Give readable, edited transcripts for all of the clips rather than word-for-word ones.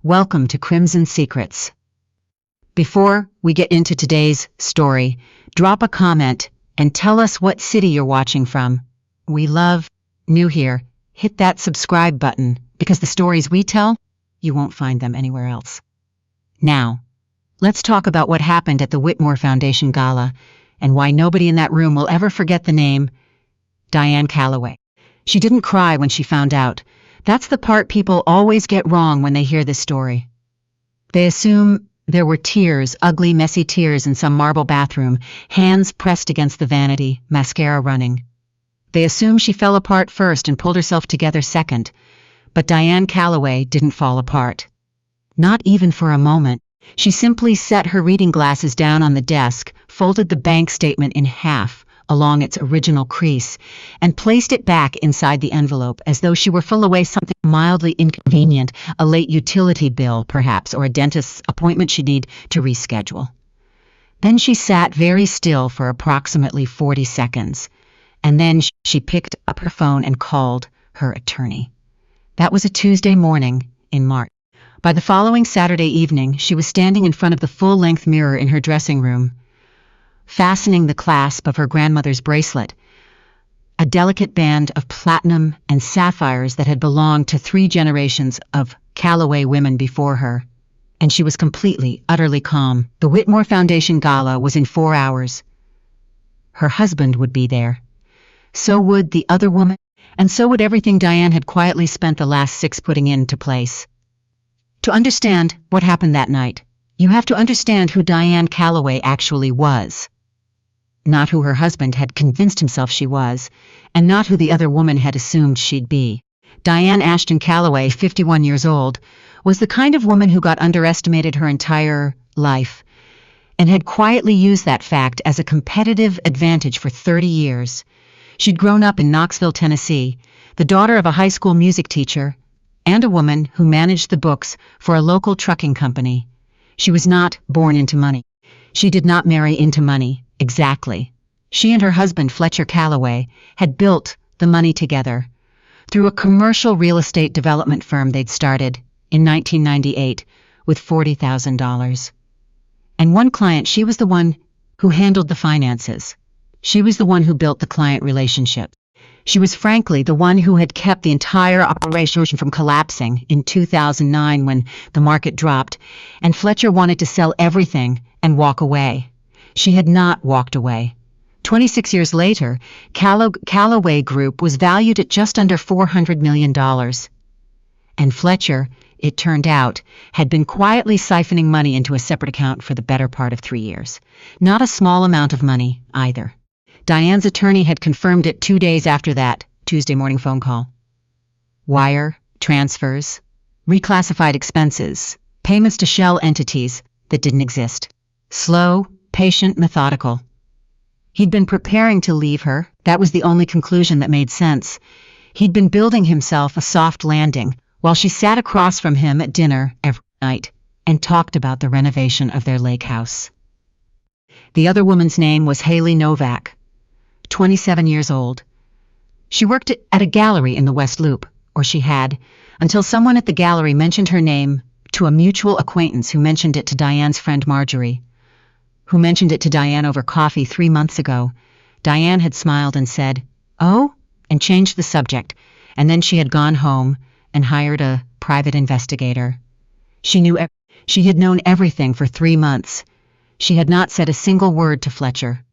Welcome to Crimson Secrets. Before we get into today's story, drop a comment and tell us what city you're watching from. We love new here. Hit that subscribe button because the stories we tell, you won't find them anywhere else. Now, let's talk about what happened at the Whitmore Foundation Gala and why nobody in that room will ever forget the name Diane Calloway. She didn't cry when she found out. That's the part people always get wrong when they hear this story. They assume there were tears, ugly, messy tears in some marble bathroom, hands pressed against the vanity, mascara running. They assume she fell apart first and pulled herself together second. But Diane Calloway didn't fall apart. Not even for a moment. She simply set her reading glasses down on the desk, folded the bank statement in half along its original crease, and placed it back inside the envelope as though she were filling away something mildly inconvenient, a late utility bill, perhaps, or a dentist's appointment she'd need to reschedule. Then she sat very still for approximately 40 seconds, and then she picked up her phone and called her attorney. That was a Tuesday morning in March. By the following Saturday evening, she was standing in front of the full-length mirror in her dressing room, fastening the clasp of her grandmother's bracelet, a delicate band of platinum and sapphires that had belonged to 3 generations of Calloway women before her. And she was completely, utterly calm. The Whitmore Foundation Gala was in 4 hours. Her husband would be there. So would the other woman, and so would everything Diane had quietly spent the last 6 putting into place. To understand what happened that night, you have to understand who Diane Calloway actually was. Not who her husband had convinced himself she was, and not who the other woman had assumed she'd be. Diane Ashton Calloway, 51 years old, was the kind of woman who got underestimated her entire life, and had quietly used that fact as a competitive advantage for 30 years. She'd grown up in Knoxville, Tennessee, the daughter of a high school music teacher, and a woman who managed the books for a local trucking company. She was not born into money. She did not marry into money. Exactly. She and her husband, Fletcher Calloway, had built the money together through a commercial real estate development firm they'd started in 1998 with $40,000. And one client, she was the one who handled the finances. She was the one who built the client relationship. She was frankly the one who had kept the entire operation from collapsing in 2009 when the market dropped, and Fletcher wanted to sell everything and walk away. She had not walked away. 26 years later, Calloway Group was valued at just under $400 million. And Fletcher, it turned out, had been quietly siphoning money into a separate account for the better part of 3 years. Not a small amount of money, either. Diane's attorney had confirmed it 2 days after that Tuesday morning phone call. Wire, transfers, reclassified expenses, payments to shell entities that didn't exist. Slow, patient, methodical. He'd been preparing to leave her. That was the only conclusion that made sense. He'd been building himself a soft landing while she sat across from him at dinner every night and talked about the renovation of their lake house. The other woman's name was Haley Novak, 27 years old. She worked at a gallery in the West Loop, or she had, until someone at the gallery mentioned her name to a mutual acquaintance who mentioned it to Diane's friend Marjorie, who mentioned it to Diane over coffee 3 months ago. Diane had smiled and said, "Oh," and changed the subject, and then she had gone home and hired a private investigator. She had known everything for 3 months. She had not said a single word to Fletcher.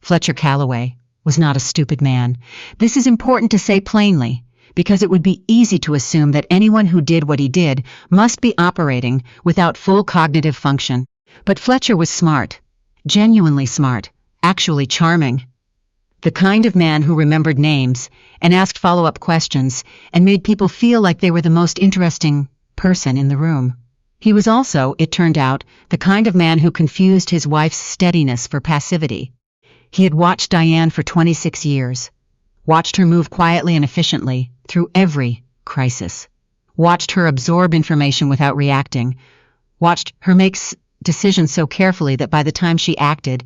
Fletcher Calloway was not a stupid man. This is important to say plainly, because it would be easy to assume that anyone who did what he did must be operating without full cognitive function. But Fletcher was smart, genuinely smart, actually charming. The kind of man who remembered names and asked follow-up questions and made people feel like they were the most interesting person in the room. He was also, it turned out, the kind of man who confused his wife's steadiness for passivity. He had watched Diane for 26 years, watched her move quietly and efficiently through every crisis, watched her absorb information without reacting, watched her make decisions so carefully that by the time she acted,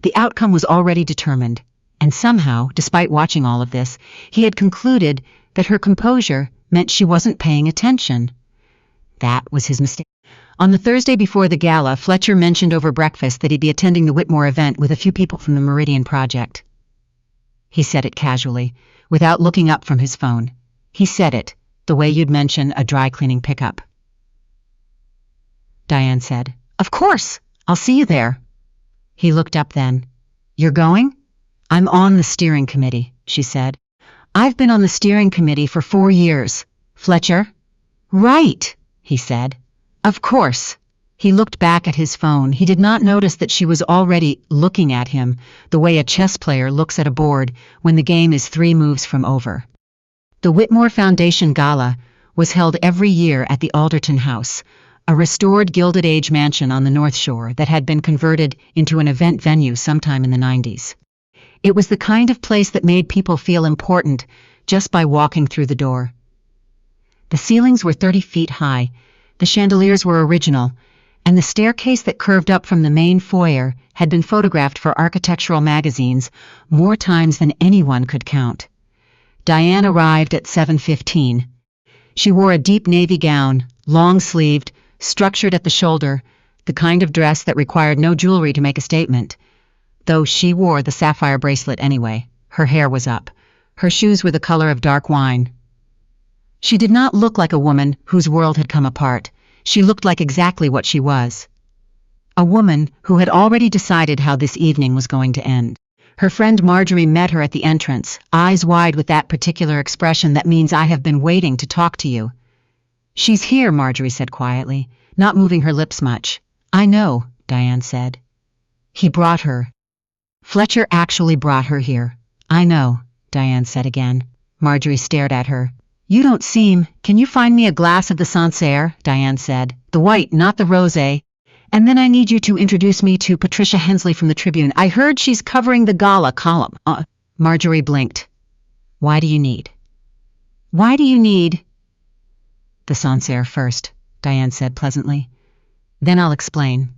the outcome was already determined. And somehow, despite watching all of this, he had concluded that her composure meant she wasn't paying attention. That was his mistake. On the Thursday before the gala, Fletcher mentioned over breakfast that he'd be attending the Whitmore event with a few people from the Meridian Project. He said it casually, without looking up from his phone. He said it, the way you'd mention a dry cleaning pickup. Diane said, "Of course, I'll see you there." He looked up then. "You're going?" "I'm on the steering committee," she said. "I've been on the steering committee for 4 years. Fletcher?" "Right," he said. "Of course." He looked back at his phone. He did not notice that she was already looking at him, the way a chess player looks at a board when the game is 3 moves from over. The Whitmore Foundation Gala was held every year at the Alderton House, a restored Gilded Age mansion on the North Shore that had been converted into an event venue sometime in the 90s. It was the kind of place that made people feel important just by walking through the door. The ceilings were 30 feet high, the chandeliers were original, and the staircase that curved up from the main foyer had been photographed for architectural magazines more times than anyone could count. Diane arrived at 7:15. She wore a deep navy gown, long-sleeved, structured at the shoulder, the kind of dress that required no jewelry to make a statement. Though she wore the sapphire bracelet anyway. Her hair was up. Her shoes were the color of dark wine. She did not look like a woman whose world had come apart. She looked like exactly what she was. A woman who had already decided how this evening was going to end. Her friend Marjorie met her at the entrance, eyes wide with that particular expression that means I have been waiting to talk to you. "She's here," Marjorie said quietly, not moving her lips much. "I know," Diane said. "He brought her." "Fletcher actually brought her here." "I know," Diane said again. Marjorie stared at her. "You don't seem— Can you find me a glass of the Sancerre?" Diane said. "The white, not the rosé. And then I need you to introduce me to Patricia Hensley from the Tribune. I heard she's covering the gala column." Marjorie blinked. Why do you need?" "The Sancerre first," Diane said pleasantly. "Then I'll explain."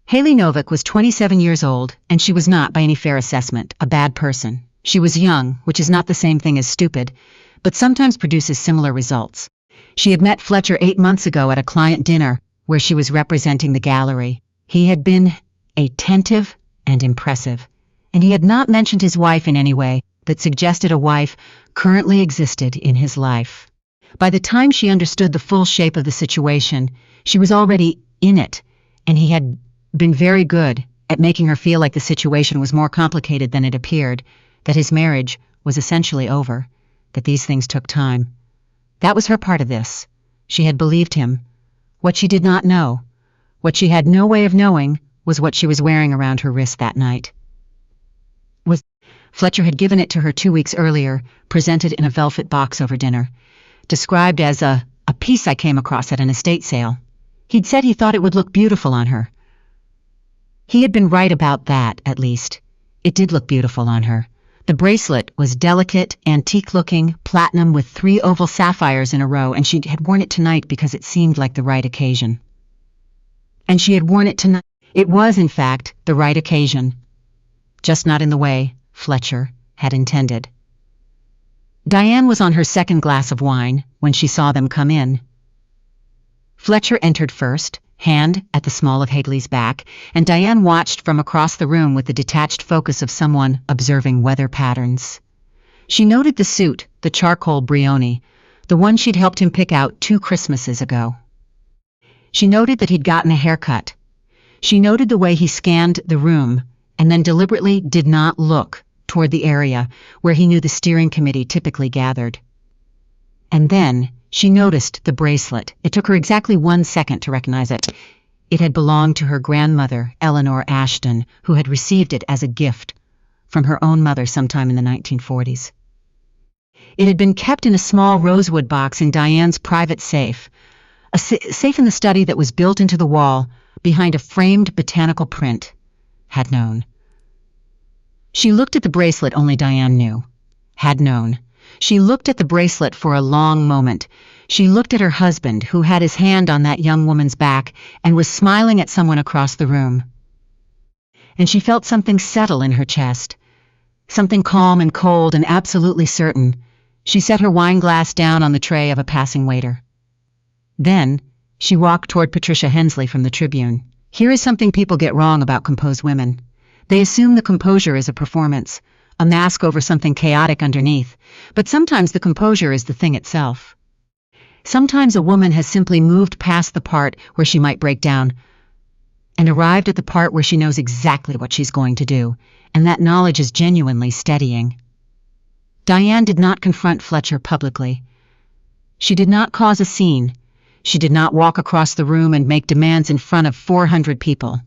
Haley Novick was 27 years old, and she was not, by any fair assessment, a bad person. She was young, which is not the same thing as stupid, but sometimes produces similar results. She had met Fletcher 8 months ago at a client dinner, where she was representing the gallery. He had been attentive and impressive, and he had not mentioned his wife in any way that suggested a wife currently existed in his life. By the time she understood the full shape of the situation, she was already in it, and he had been very good at making her feel like the situation was more complicated than it appeared, that his marriage was essentially over, that these things took time. That was her part of this. She had believed him. What she did not know, what she had no way of knowing, was what she was wearing around her wrist that night. Fletcher had given it to her 2 weeks earlier, presented in a velvet box over dinner, described as a piece I came across at an estate sale. He'd said he thought it would look beautiful on her. He had been right about that, at least. It did look beautiful on her. The bracelet was delicate, antique-looking, platinum with 3 oval sapphires in a row, and she had worn it tonight because it seemed like the right occasion. And she had worn it tonight. It was, in fact, the right occasion. Just not in the way Fletcher had intended. Diane was on her second glass of wine when she saw them come in. Fletcher entered first, hand at the small of Haley's back, and Diane watched from across the room with the detached focus of someone observing weather patterns. She noted the suit, the charcoal Brioni, the one she'd helped him pick out 2 Christmases ago. She noted that he'd gotten a haircut. She noted the way he scanned the room and then deliberately did not look toward the area where he knew the steering committee typically gathered. And then she noticed the bracelet. It took her exactly 1 second to recognize it. It had belonged to her grandmother, Eleanor Ashton, who had received it as a gift from her own mother sometime in the 1940s. It had been kept in a small rosewood box in Diane's private safe, a safe in the study that was built into the wall behind a framed botanical print. Had known. She looked at the bracelet only Diane knew. Had known. She looked at the bracelet for a long moment. She looked at her husband, who had his hand on that young woman's back and was smiling at someone across the room. And she felt something settle in her chest. Something calm and cold and absolutely certain. She set her wine glass down on the tray of a passing waiter. Then She walked toward Patricia Hensley from the Tribune. Here is something people get wrong about composed women. They assume the composure is a performance, a mask over something chaotic underneath, but sometimes the composure is the thing itself. Sometimes a woman has simply moved past the part where she might break down and arrived at the part where she knows exactly what she's going to do, and that knowledge is genuinely steadying. Diane did not confront Fletcher publicly. She did not cause a scene. She did not walk across the room and make demands in front of 400 people.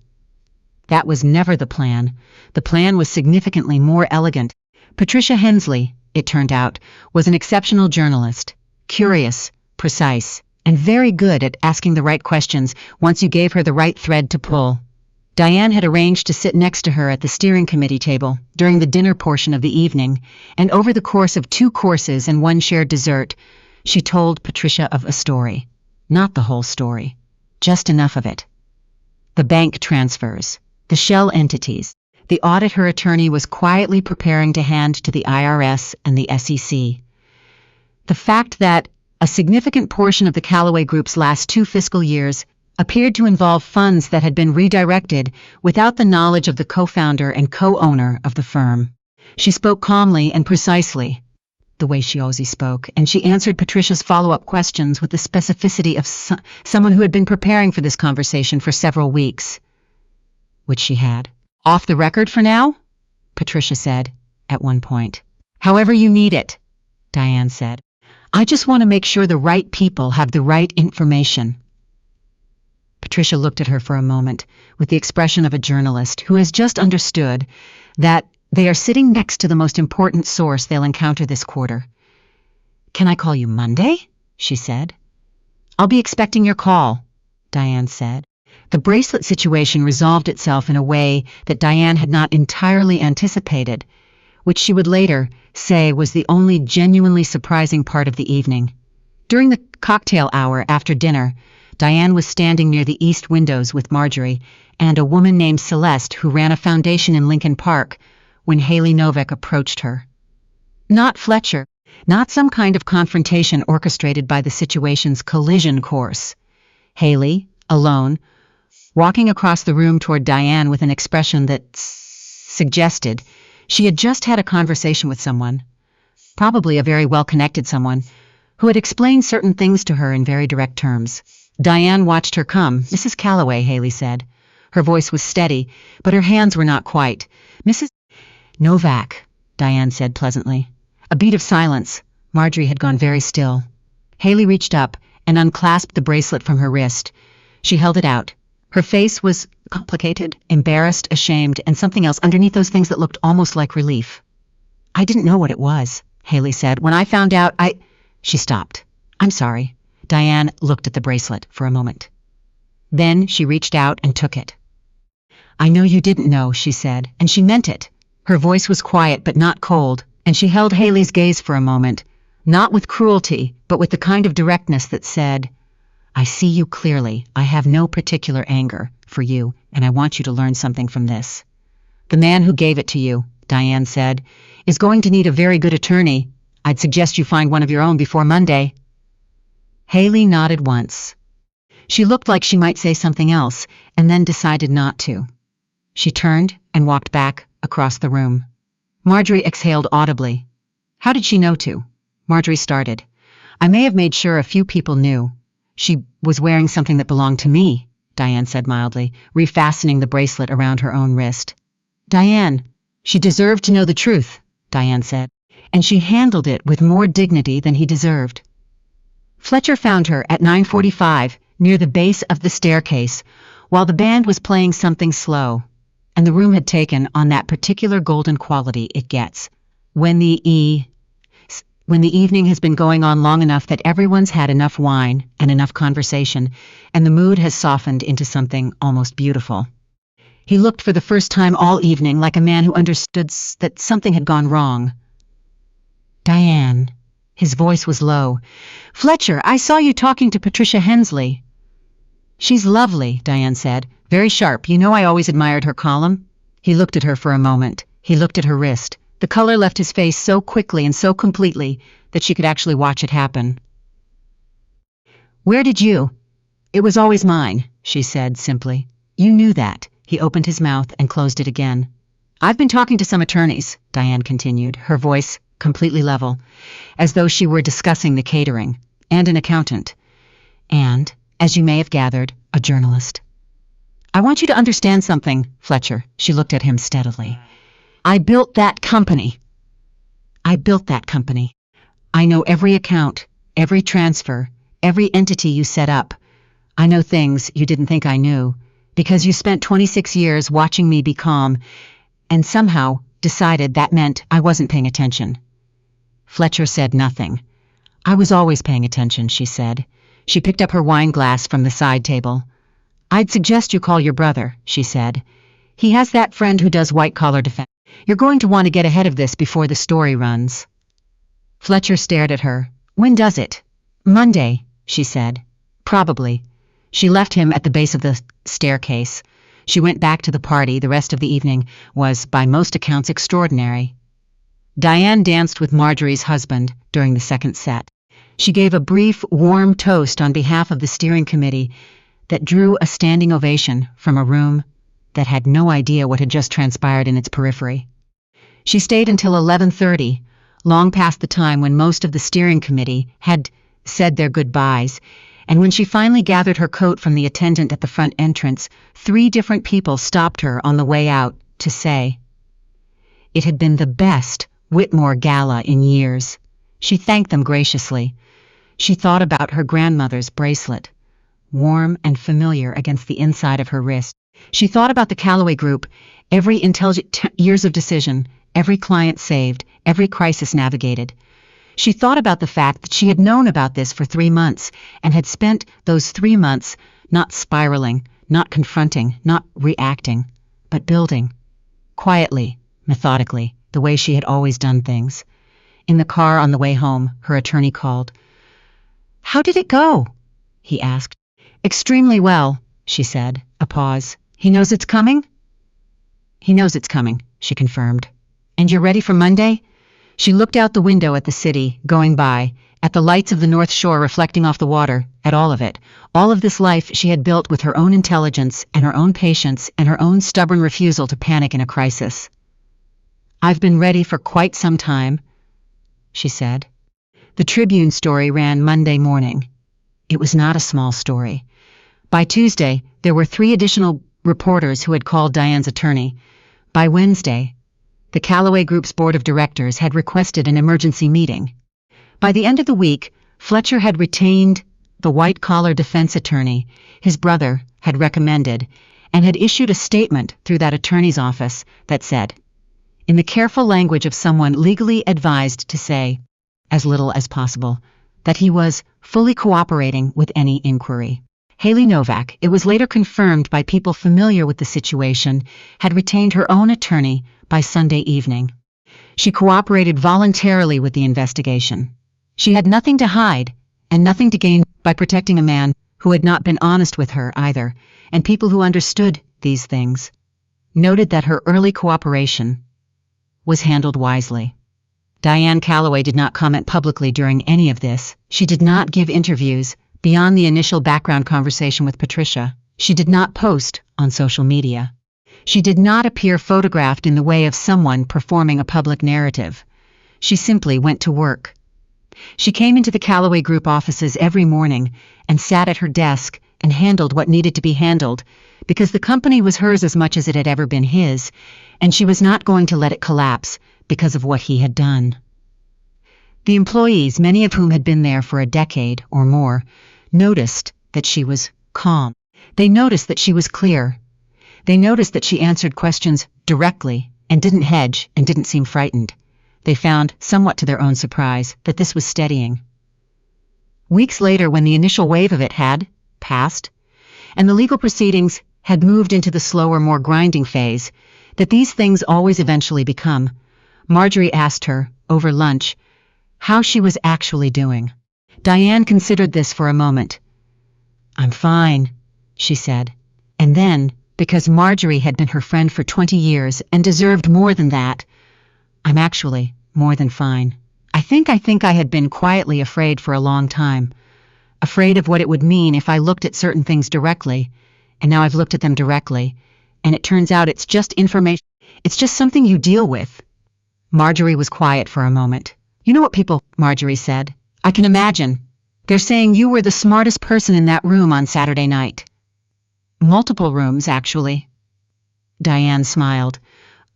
That was never the plan. The plan was significantly more elegant. Patricia Hensley, it turned out, was an exceptional journalist, curious, precise, and very good at asking the right questions once you gave her the right thread to pull. Diane had arranged to sit next to her at the steering committee table during the dinner portion of the evening, and over the course of 2 courses and 1 shared dessert, she told Patricia of a story. Not the whole story, just enough of it. The bank transfers, the shell entities, the audit her attorney was quietly preparing to hand to the IRS and the SEC. The fact that a significant portion of the Calloway Group's last 2 fiscal years appeared to involve funds that had been redirected without the knowledge of the co-founder and co-owner of the firm. She spoke calmly and precisely, the way she always spoke, and she answered Patricia's follow-up questions with the specificity of someone who had been preparing for this conversation for several weeks. Which she had. Off the record for now? Patricia said, at one point. However you need it, Diane said. I just want to make sure the right people have the right information. Patricia looked at her for a moment, with the expression of a journalist who has just understood that they are sitting next to the most important source they'll encounter this quarter. Can I call you Monday? She said. I'll be expecting your call, Diane said. The bracelet situation resolved itself in a way that Diane had not entirely anticipated, which she would later say was the only genuinely surprising part of the evening. During the cocktail hour after dinner, Diane was standing near the east windows with Marjorie and a woman named Celeste who ran a foundation in Lincoln Park when Haley Novak approached her. Not Fletcher, not some kind of confrontation orchestrated by the situation's collision course. Haley, alone, walking across the room toward Diane with an expression that suggested she had just had a conversation with someone, probably a very well-connected someone, who had explained certain things to her in very direct terms. Diane watched her come. Mrs. Calloway, Haley said. Her voice was steady, but her hands were not quite. Mrs. Novak, Diane said pleasantly. A beat of silence. Marjorie had gone very still. Haley reached up and unclasped the bracelet from her wrist. She held it out. Her face was complicated, embarrassed, ashamed, and something else underneath those things that looked almost like relief. I didn't know what it was, Haley said. When I found out, She stopped. I'm sorry. Diane looked at the bracelet for a moment. Then she reached out and took it. I know you didn't know, she said, and she meant it. Her voice was quiet but not cold, and she held Haley's gaze for a moment, not with cruelty, but with the kind of directness that said, I see you clearly. I have no particular anger for you, and I want you to learn something from this. The man who gave it to you, Diane said, is going to need a very good attorney. I'd suggest you find one of your own before Monday. Haley nodded once. She looked like she might say something else, and then decided not to. She turned and walked back across the room. Marjorie exhaled audibly. How did she know to? Marjorie started. I may have made sure a few people knew. She was wearing something that belonged to me, Diane said mildly, refastening the bracelet around her own wrist. Diane, she deserved to know the truth, Diane said, and she handled it with more dignity than he deserved. Fletcher found her at 9:45 near the base of the staircase while the band was playing something slow, and the room had taken on that particular golden quality it gets when the evening has been going on long enough that everyone's had enough wine and enough conversation, and the mood has softened into something almost beautiful. He looked for the first time all evening like a man who understood that something had gone wrong. Diane. His voice was low. Fletcher, I saw you talking to Patricia Hensley. She's lovely, Diane said. Very sharp. You know I always admired her column. He looked at her for a moment. He looked at her wrist. The color left his face so quickly and so completely that she could actually watch it happen. Where did you? It was always mine, she said simply. You knew that. He opened his mouth and closed it again. I've been talking to some attorneys, Diane continued, her voice completely level, as though she were discussing the catering, and an accountant. And, as you may have gathered, a journalist. I want you to understand something, Fletcher. She looked at him steadily. I built that company. I built that company. I know every account, every transfer, every entity you set up. I know things you didn't think I knew, because you spent 26 years watching me be calm, and somehow decided that meant I wasn't paying attention. Fletcher said nothing. I was always paying attention, she said. She picked up her wine glass from the side table. I'd suggest you call your brother, she said. He has that friend who does white-collar defense. You're going to want to get ahead of this before the story runs. Fletcher stared at her. When does it? Monday, she said. Probably. She left him at the base of the staircase. She went back to the party. The rest of the evening was, by most accounts, extraordinary. Diane danced with Marjorie's husband during the second set. She gave a brief, warm toast on behalf of the steering committee that drew a standing ovation from a room that had no idea what had just transpired in its periphery. She stayed until 11:30, long past the time when most of the steering committee had said their goodbyes, and when she finally gathered her coat from the attendant at the front entrance, 3 different people stopped her on the way out to say it had been the best Whitmore gala in years. She thanked them graciously. She thought about her grandmother's bracelet, warm and familiar against the inside of her wrist. She thought about the Calloway group, every intelligent years of decision, every client saved, every crisis navigated. She thought about the fact that she had known about this for 3 months and had spent those 3 months not spiraling, not confronting, not reacting, but building, quietly, methodically, the way she had always done things. In the car on the way home, her attorney called. How did it go? He asked. Extremely well, she said. A pause. He knows it's coming? He knows it's coming, she confirmed. And you're ready for Monday? She looked out the window at the city, going by, at the lights of the North Shore reflecting off the water, at all of it. All of this life she had built with her own intelligence and her own patience and her own stubborn refusal to panic in a crisis. I've been ready for quite some time, she said. The Tribune story ran Monday morning. It was not a small story. By Tuesday, there were 3 additional reporters who had called Diane's attorney. By Wednesday, the Calloway Group's board of directors had requested an emergency meeting. By the end of the week, Fletcher had retained the white-collar defense attorney his brother had recommended and had issued a statement through that attorney's office that said, in the careful language of someone legally advised to say, as little as possible, that he was fully cooperating with any inquiry. Haley Novak, it was later confirmed by people familiar with the situation, had retained her own attorney by Sunday evening. She cooperated voluntarily with the investigation. She had nothing to hide and nothing to gain by protecting a man who had not been honest with her either, and people who understood these things noted that her early cooperation was handled wisely. Diane Calloway did not comment publicly during any of this. She did not give interviews beyond the initial background conversation with Patricia. She did not post on social media. She did not appear photographed in the way of someone performing a public narrative. She simply went to work. She came into the Calloway Group offices every morning and sat at her desk and handled what needed to be handled, because the company was hers as much as it had ever been his, and she was not going to let it collapse because of what he had done. The employees, many of whom had been there for a decade or more, noticed that she was calm. They noticed that she was clear. They noticed that she answered questions directly and didn't hedge and didn't seem frightened. They found, somewhat to their own surprise, that this was steadying. Weeks later, when the initial wave of it had passed, and the legal proceedings had moved into the slower, more grinding phase that these things always eventually become, Marjorie asked her, over lunch, how she was actually doing. Diane considered this for a moment. I'm fine, she said. And then, because Marjorie had been her friend for 20 years and deserved more than that, I'm actually more than fine. I think I had been quietly afraid for a long time. afraid of what it would mean if I looked at certain things directly, and now I've looked at them directly, and it turns out it's just information. It's just something you deal with. Marjorie was quiet for a moment. You know what people, Marjorie said. I can imagine. They're saying you were the smartest person in that room on Saturday night. Multiple rooms, actually. Diane smiled.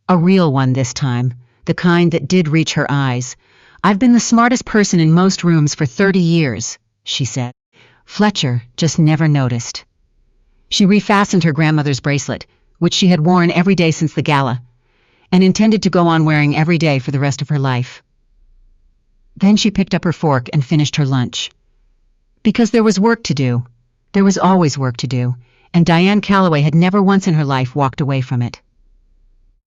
A real one this time, the kind that did reach her eyes. I've been the smartest person in most rooms for 30 years, she said. Fletcher just never noticed. She refastened her grandmother's bracelet, which she had worn every day since the gala, and intended to go on wearing every day for the rest of her life. Then she picked up her fork and finished her lunch. Because there was work to do. There was always work to do, and Diane Calloway had never once in her life walked away from it.